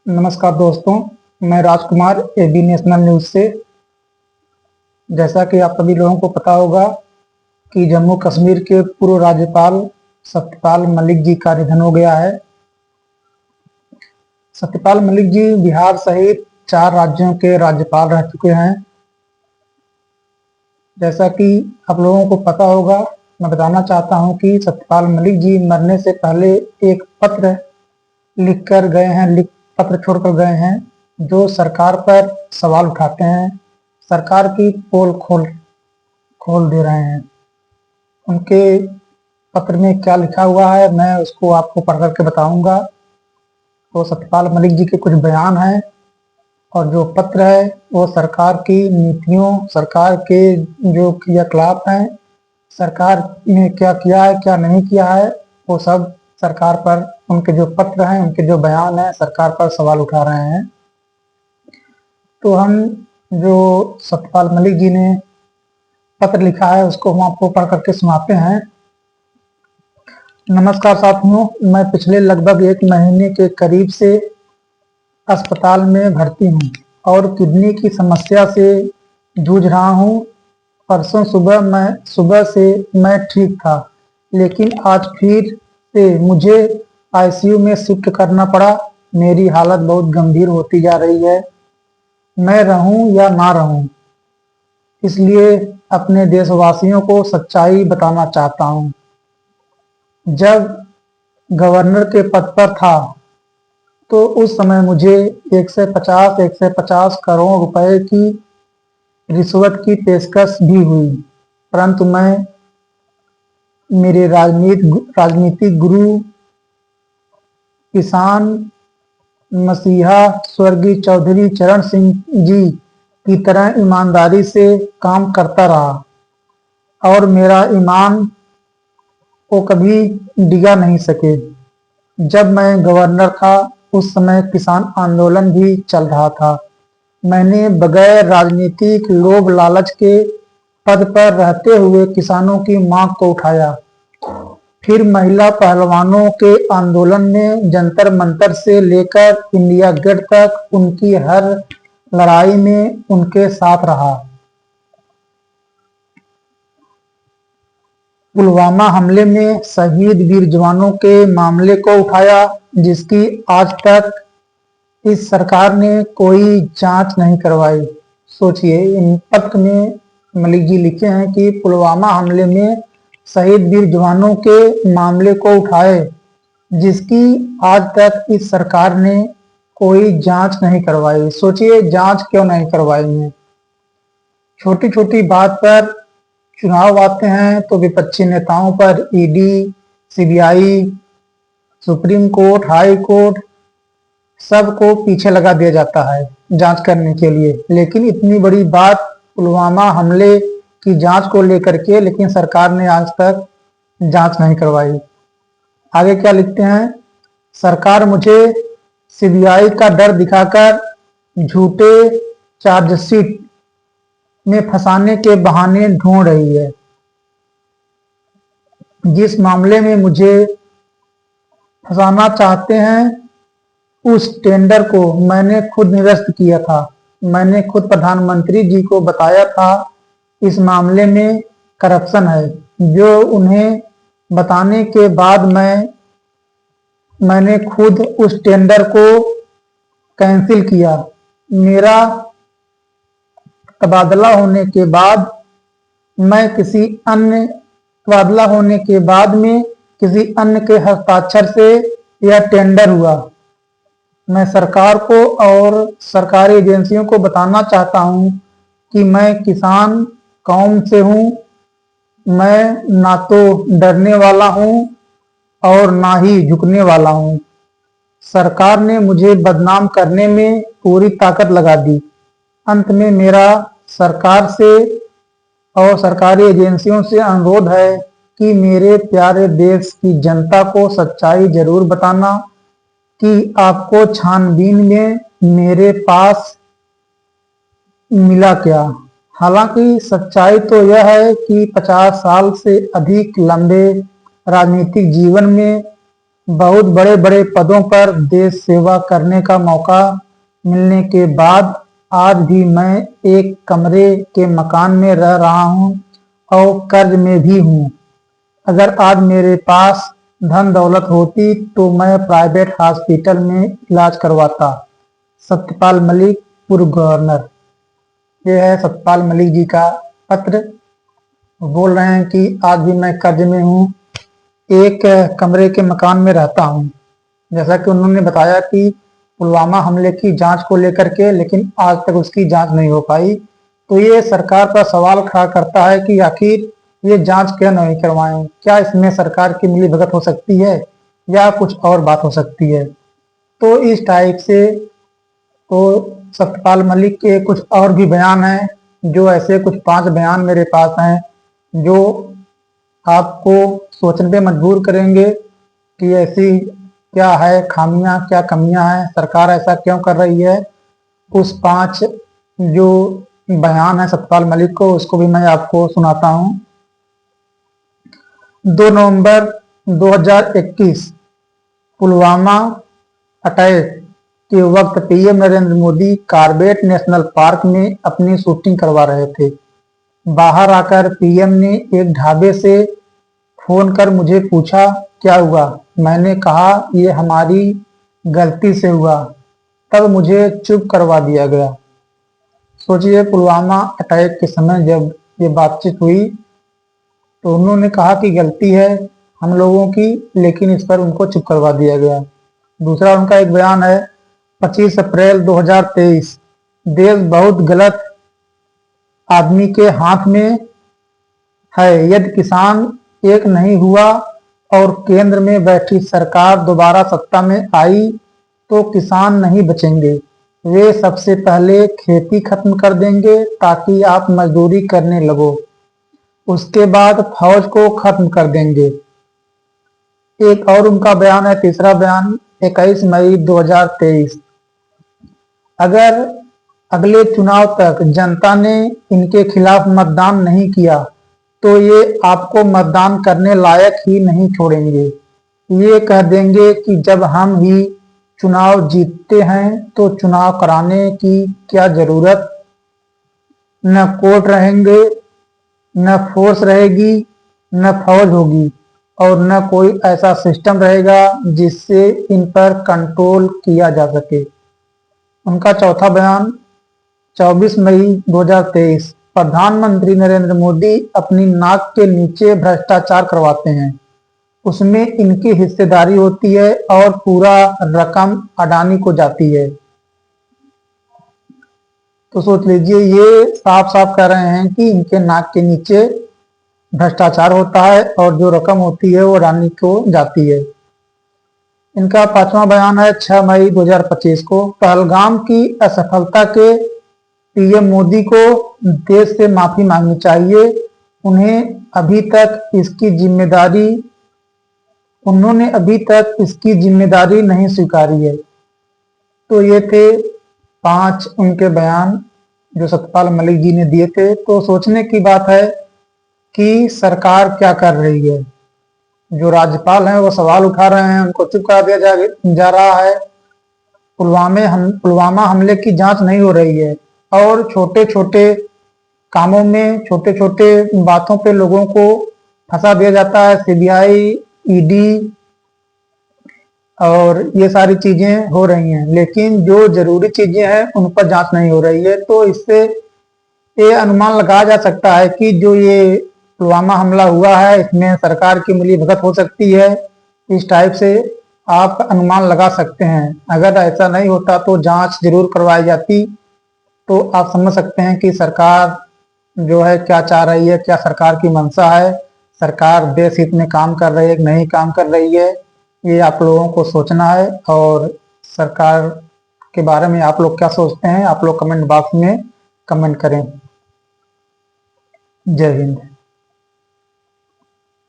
नमस्कार दोस्तों, मैं राजकुमार एबी नेशनल न्यूज़ से। जैसा कि आप सभी लोगों को पता होगा कि जम्मू कश्मीर के पूर्व राज्यपाल सत्यपाल मलिक जी का निधन हो गया है। सत्यपाल मलिक जी बिहार सहित 4 राज्यों के राज्यपाल रह चुके हैं। जैसा कि आप लोगों को पता होगा, मैं बताना चाहता हूं कि सत्यपाल मलिक जी मरने से पहले एक पत्र लिख कर गए हैं, पत्र छोड़कर गए हैं, जो सरकार पर सवाल उठाते हैं, सरकार की पोल खोल खोल दे रहे हैं। उनके पत्र में क्या लिखा हुआ है, मैं उसको आपको पढ़ करके बताऊंगा। तो सत्यपाल मलिक जी के कुछ बयान हैं और जो पत्र है वो सरकार की नीतियों, सरकार के जो क्रियाकलाप हैं, सरकार ने क्या किया है, क्या नहीं किया है, वो सब सरकार पर, उनके जो पत्र हैं, उनके जो बयान हैं, सरकार पर सवाल उठा रहे हैं। तो हम जो सत्यपाल मलिक जी ने पत्र लिखा है उसको हम आपको पढ़ करके सुनाते हैं। नमस्कार साथियों, मैं पिछले लगभग 1 महीने के करीब से अस्पताल में भर्ती हूँ और किडनी की समस्या से जूझ रहा हूँ। परसों सुबह से मैं ठीक था, लेकिन आज फिर से मुझे आईसीयू में शिफ्ट करना पड़ा। मेरी हालत बहुत गंभीर होती जा रही है। मैं रहूं या ना रहूं, इसलिए अपने देशवासियों को सच्चाई बताना चाहता हूं। जब गवर्नर के पद पर था तो उस समय मुझे 150 करोड़ रुपए की रिश्वत की पेशकश भी हुई, परंतु मैं, मेरे राजनीतिक गुरु, किसान मसीहा स्वर्गीय चौधरी चरण सिंह जी की तरह ईमानदारी से काम करता रहा और मेरा ईमान को कभी डिगा नहीं सके। जब मैं गवर्नर था उस समय किसान आंदोलन भी चल रहा था। मैंने बगैर राजनीतिक लोभ लालच के पद पर रहते हुए किसानों की मांग को उठाया। फिर महिला पहलवानों के आंदोलन में जंतर मंतर से लेकर इंडिया गेट तक उनकी हर लड़ाई में उनके साथ रहा। पुलवामा हमले में शहीद वीर जवानों के मामले को उठाया, जिसकी आज तक इस सरकार ने कोई जांच नहीं करवाई। सोचिए, इन पत्र में मलिक जी लिखे हैं कि पुलवामा हमले में शहीद वीर जवानों के मामले को उठाए, जिसकी आज तक इस सरकार ने कोई जांच नहीं करवाई। सोचिए, जांच क्यों नहीं करवाई है। छोटी छोटी बात पर चुनाव आते हैं तो विपक्षी नेताओं पर ED, CBI, supreme court, high court सबको पीछे लगा दिया जाता है जांच करने के लिए। लेकिन इतनी बड़ी बात पुलवामा हमले की जांच को लेकर के, लेकिन सरकार ने आज तक जांच नहीं करवाई। आगे क्या लिखते हैं, सरकार मुझे सीबीआई का डर दिखाकर झूठे चार्जशीट में फंसाने के बहाने ढूंढ रही है। जिस मामले में मुझे फंसाना चाहते हैं उस टेंडर को मैंने खुद निरस्त किया था। मैंने खुद प्रधानमंत्री जी को बताया था इस मामले में करप्शन है, जो उन्हें बताने के बाद मैंने खुद उस टेंडर को कैंसिल किया। मेरा तबादला होने के बाद मैं किसी अन्य तबादला होने के बाद में किसी अन्य के हस्ताक्षर से यह टेंडर हुआ। मैं सरकार को और सरकारी एजेंसियों को बताना चाहता हूं कि मैं किसान कौम से हूं। मैं ना तो डरने वाला हूं और ना ही झुकने वाला हूं। सरकार ने मुझे बदनाम करने में पूरी ताकत लगा दी। अंत में मेरा सरकार से और सरकारी एजेंसियों से अनुरोध है कि मेरे प्यारे देश की जनता को सच्चाई जरूर बताना कि आपको छानबीन में मेरे पास मिला क्या। हालांकि सच्चाई तो यह है कि 50 साल से अधिक लंबे राजनीतिक जीवन में बहुत बड़े बड़े पदों पर देश सेवा करने का मौका मिलने के बाद आज भी मैं एक कमरे के मकान में रह रहा हूँ और कर्ज में भी हूँ। अगर आज मेरे पास धन दौलत होती तो मैं प्राइवेट हॉस्पिटल में इलाज करवाता। सत्यपाल मलिक, पूर्व गवर्नर। ये है सत्यपाल मलिक जी का पत्र। बोल रहे हैं कि आज भी मैं कर्ज में हूँ, एक कमरे के मकान में रहता हूँ। जैसा कि उन्होंने बताया कि पुलवामा हमले की जांच को लेकर के, लेकिन आज तक उसकी जांच नहीं हो पाई। तो ये सरकार पर सवाल खड़ा करता है कि आखिर ये जांच क्यों नहीं करवाएं? क्या इसमें सरकार की मिलीभगत हो सकती है या कुछ और बात हो सकती है? तो इस टाइप से तो सत्यपाल मलिक के कुछ और भी बयान हैं, जो ऐसे कुछ 5 बयान मेरे पास हैं जो आपको सोचने पे मजबूर करेंगे कि ऐसी क्या है खामियां, क्या कमियां हैं, सरकार ऐसा क्यों कर रही है। उस 5 जो बयान है सत्यपाल मलिक को, उसको भी मैं आपको सुनाता हूं। 2 नवंबर 2021 पुलवामा अटैक के वक्त PM Narendra Modi Corbett national park में अपनी शूटिंग करवा रहे थे। बाहर आकर पीएम ने एक ढाबे से फोन कर मुझे पूछा, क्या हुआ? मैंने कहा, ये हमारी गलती से हुआ। तब मुझे चुप करवा दिया गया। सोचिए, पुलवामा अटैक के समय जब ये बातचीत हुई तो उन्होंने कहा कि गलती है हम लोगों की, लेकिन इस पर उनको चुप करवा दिया गया। दूसरा उनका एक बयान है 25 अप्रैल 2023, देश बहुत गलत आदमी के हाथ में है। यदि किसान एक नहीं हुआ और केंद्र में बैठी सरकार दोबारा सत्ता में आई तो किसान नहीं बचेंगे। वे सबसे पहले खेती खत्म कर देंगे ताकि आप मजदूरी करने लगो। उसके बाद फौज को खत्म कर देंगे। एक और उनका बयान है, तीसरा बयान 21 मई 2023, अगर अगले चुनाव तक जनता ने इनके खिलाफ मतदान नहीं किया तो ये आपको मतदान करने लायक ही नहीं छोड़ेंगे। ये कह देंगे कि जब हम ही चुनाव जीतते हैं तो चुनाव कराने की क्या जरूरत। न कोर्ट रहेंगे, न फोर्स रहेगी, न फौज होगी और न कोई ऐसा सिस्टम रहेगा जिससे इन पर कंट्रोल किया जा सके। उनका चौथा बयान 24 मई 2023, प्रधानमंत्री नरेंद्र मोदी अपनी नाक के नीचे भ्रष्टाचार करवाते हैं, उसमें इनकी हिस्सेदारी होती है और पूरा रकम अडानी को जाती है। तो सोच लीजिए, ये साफ साफ कह रहे हैं कि इनके नाक के नीचे भ्रष्टाचार होता है और जो रकम होती है वो अडानी को जाती है। इनका पांचवा बयान है 6 मई 2025 को, पहलगाम की असफलता के पीएम मोदी को देश से माफी मांगनी चाहिए। उन्होंने अभी तक इसकी जिम्मेदारी नहीं स्वीकारी है। तो ये थे 5 उनके बयान जो सत्यपाल मलिक जी ने दिए थे। तो सोचने की बात है कि सरकार क्या कर रही है। जो राज्यपाल हैं वो सवाल उठा रहे हैं, उनको चुप करा दिया जा रहा है। पुलवामा हमले की जांच नहीं हो रही है और छोटे छोटे कामों में, छोटे छोटे बातों पे लोगों को फंसा दिया जाता है। सीबीआई, ईडी और ये सारी चीजें हो रही हैं, लेकिन जो जरूरी चीजें हैं उन पर जांच नहीं हो रही है। तो इससे ये अनुमान लगाया जा सकता है कि जो ये पुलवामा हमला हुआ है इसमें सरकार की मिलीभगत हो सकती है। इस टाइप से आप अनुमान लगा सकते हैं। अगर ऐसा नहीं होता तो जांच जरूर करवाई जाती। तो आप समझ सकते हैं कि सरकार जो है क्या चाह रही है, क्या सरकार की मंशा है, सरकार देश हित में काम कर रही है कि नहीं काम कर रही है। ये आप लोगों को सोचना है। और सरकार के बारे में आप लोग क्या सोचते हैं, आप लोग कमेंट बॉक्स में कमेंट करें। जय हिंद।